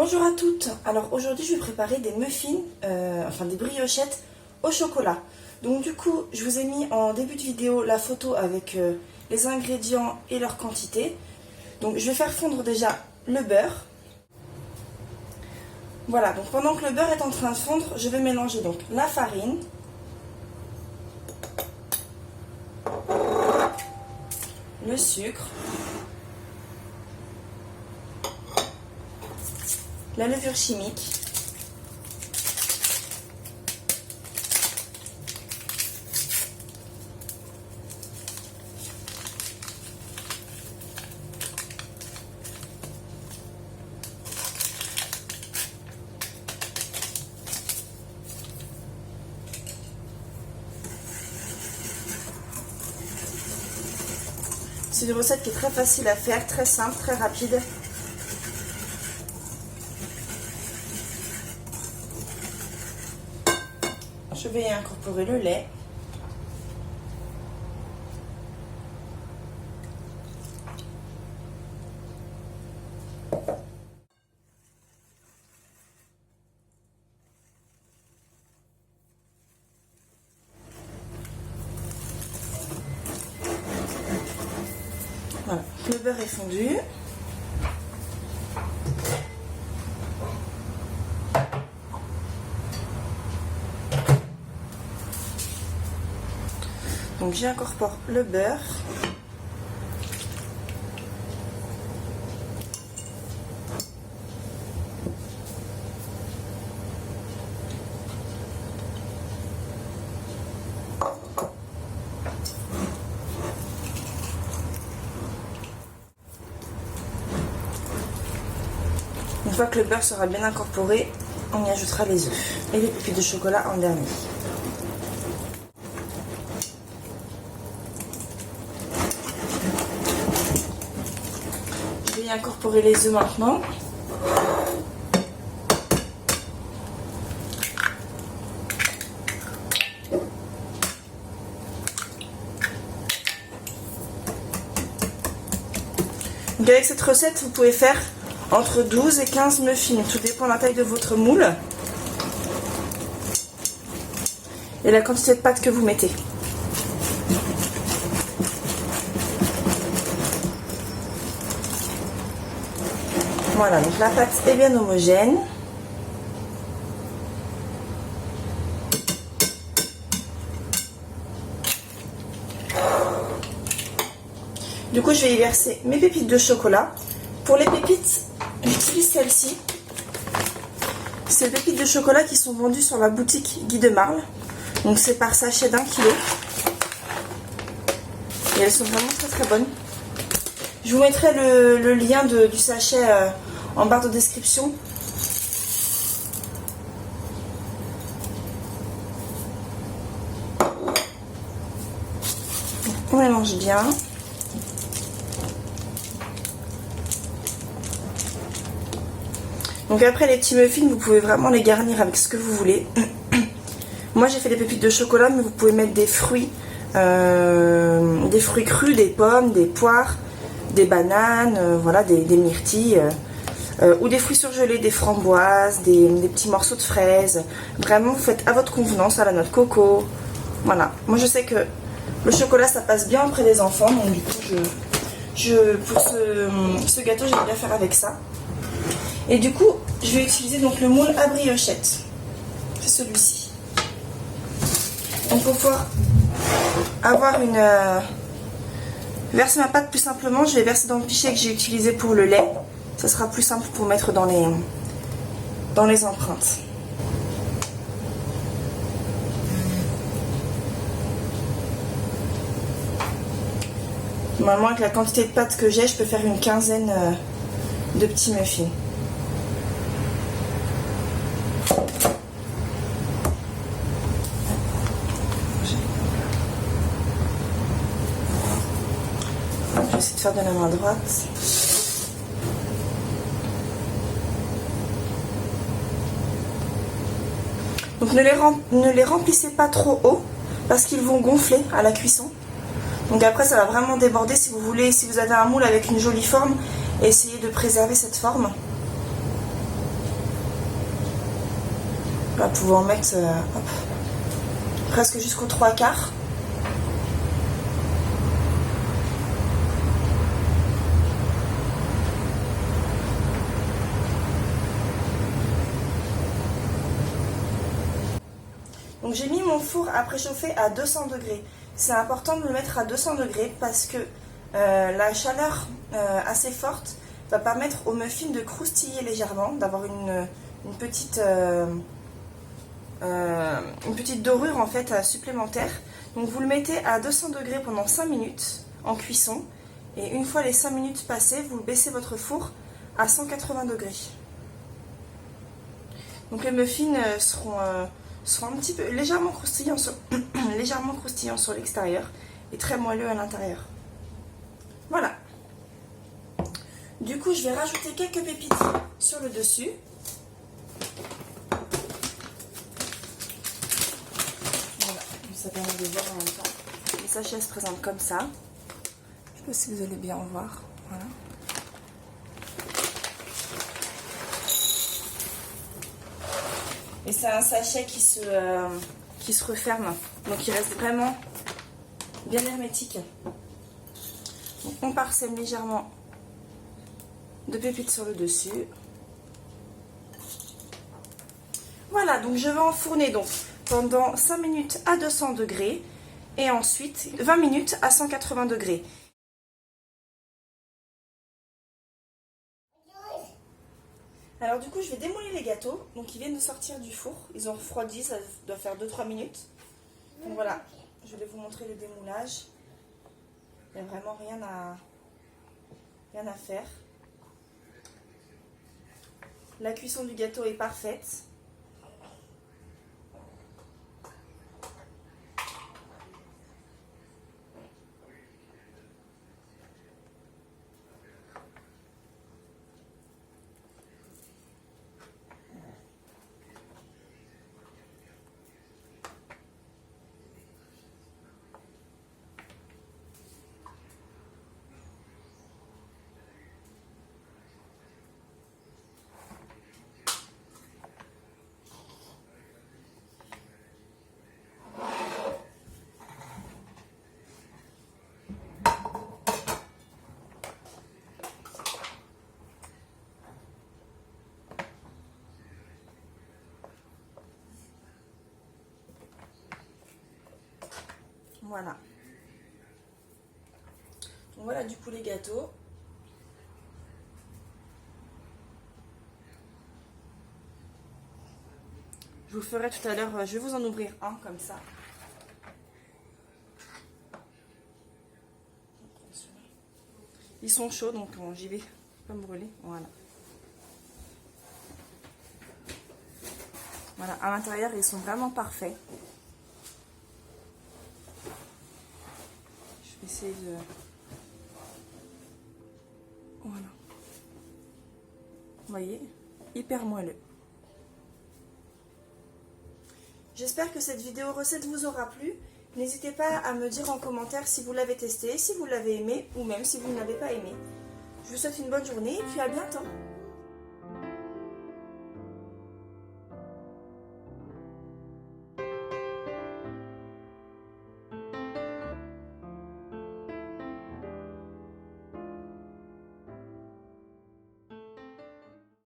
Bonjour à toutes. Alors aujourd'hui je vais préparer des muffins, enfin des briochettes au chocolat. Donc du coup je vous ai mis en début de vidéo la photo avec les ingrédients et leur quantité. Donc je vais faire fondre déjà le beurre. Voilà, donc pendant que le beurre est en train de fondre, je vais mélanger donc la farine, le sucre, la levure chimique, c'est une recette qui est très facile à faire, très simple, très rapide. Je vais y incorporer le lait. Voilà, le beurre est fondu. Donc j'incorpore le beurre. Une fois que le beurre sera bien incorporé, on y ajoutera les œufs et les pépites de chocolat en dernier. Je vais y incorporer les œufs maintenant. Donc avec cette recette, vous pouvez faire entre 12 et 15 muffins, tout dépend de la taille de votre moule et la quantité de pâte que vous mettez. Voilà, donc la pâte est bien homogène. Du coup, je vais y verser mes pépites de chocolat. Pour les pépites, j'utilise celles-ci. C'est les pépites de chocolat qui sont vendues sur la boutique Guy de Marle. Donc c'est par sachet d'1 kg. Et elles sont vraiment très très bonnes. Je vous mettrai le lien du sachet en barre de description. On mélange bien. Donc après les petits muffins, vous pouvez vraiment les garnir avec ce que vous voulez. Moi j'ai fait des pépites de chocolat, mais vous pouvez mettre des fruits crus, des pommes, des poires, des bananes, voilà, des myrtilles, ou des fruits surgelés, des framboises, des petits morceaux de fraises. Vraiment vous faites à votre convenance, à la noix de coco. Voilà, moi je sais que le chocolat ça passe bien auprès des enfants, donc du coup pour ce gâteau j'aime bien faire avec ça. Et du coup, je vais utiliser donc le moule à briochette. C'est celui-ci. Donc pour pouvoir avoir verser ma pâte plus simplement, je vais verser dans le pichet que j'ai utilisé pour le lait. Ça sera plus simple pour mettre dans les empreintes. Normalement, avec la quantité de pâte que j'ai, je peux faire une quinzaine de petits muffins. Je vais essayer de faire de la main droite. Donc ne les remplissez pas trop haut parce qu'ils vont gonfler à la cuisson. Donc après ça va vraiment déborder. Si vous avez un moule avec une jolie forme, essayez de préserver cette forme. On va pouvoir mettre hop, presque jusqu'aux 3/4. Donc j'ai mis mon four à préchauffer à 200 degrés. C'est important de le mettre à 200 degrés parce que la chaleur assez forte va permettre aux muffins de croustiller légèrement, d'avoir une petite dorure en fait supplémentaire. Donc vous le mettez à 200 degrés pendant 5 minutes en cuisson. Et une fois les 5 minutes passées, vous baissez votre four à 180 degrés. Donc les muffins seront un petit peu légèrement croustillants sur l'extérieur et très moelleux à l'intérieur. Voilà. Du coup, je vais rajouter quelques pépites sur le dessus. Voilà, ça permet de voir en même temps. Les sachets se présentent comme ça. Je ne sais pas si vous allez bien en voir. Voilà. Et c'est un sachet qui se referme, donc il reste vraiment bien hermétique. Donc on parsème légèrement de pépites sur le dessus. Voilà, donc je vais enfourner donc pendant 5 minutes à 200 degrés et ensuite 20 minutes à 180 degrés. Alors du coup je vais démouler les gâteaux, donc ils viennent de sortir du four, ils ont refroidi, ça doit faire 2-3 minutes. Donc voilà, je vais vous montrer le démoulage, il n'y a vraiment rien à faire. La cuisson du gâteau est parfaite. Voilà. Donc voilà du coup les gâteaux. Je vous ferai tout à l'heure, je vais vous en ouvrir un comme ça. Ils sont chauds donc j'y vais pas me brûler. Voilà. Voilà, à l'intérieur ils sont vraiment parfaits. Je vais essayer de... Voilà. Vous voyez, hyper moelleux. J'espère que cette vidéo recette vous aura plu. N'hésitez pas à me dire en commentaire si vous l'avez testé, si vous l'avez aimé ou même si vous ne l'avez pas aimé. Je vous souhaite une bonne journée et puis à bientôt.